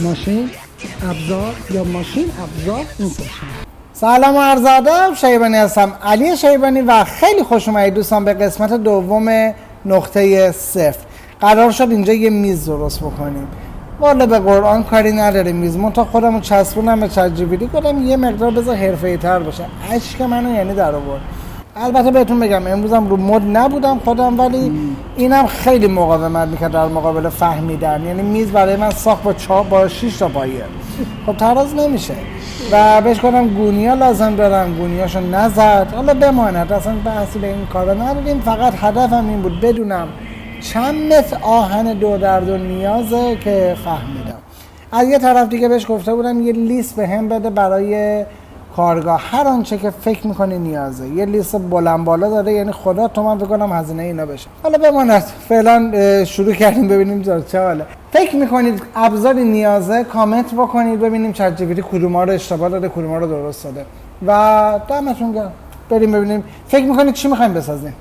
ماشین ابزار یا ماشین ابزار این سه. سلام و عرض ادب، شیبانی هستم، علی شیبانی، و خیلی خوش اومدید دوستان به قسمت دوم نقطه صفر. قرار شد اینجا یه میز درست بکنیم. والا به قرآن کاری نداره میز، منتها خودمو چسبونم به چت جی پی تی، گفتم یه مقدار بذار حرفه‌ای‌تر باشه. اشک منو یعنی در آورد. البته بهتون بگم امروزم رو مد نبودم خودم، ولی اینم خیلی مقاومت میکرد در مقابل فهمیدن. یعنی میز برای من ساخت با 6 تا پایه، خب تراز نمیشه و بهش گفتم گونیا لازم دارم، گونیاشو نزد. حالا بماند، اصلا بحثی به این کارا نداریم، فقط هدفم این بود بدونم چند متر آهن دو در دو نیازه که فهمیدم. از یه طرف دیگه بهش گفته بودم یه لیست به هم بده برای کارگاه، هر آنچه که فکر میکنی نیازه. یه لیست بلند بالا داره، یعنی خدا تومن بکنم هزینه اینا بشه. حالا بماند، فعلا شروع کردیم ببینیم چه حاله. فکر میکنید ابزاری نیازه؟ کامنت بکنید ببینیم چت جی پی تی کدوما رو اشتباه داده کدوما رو درست داده. و دمتون گرم. بریم ببینیم فکر میکنید چی میخوایم بسازیم.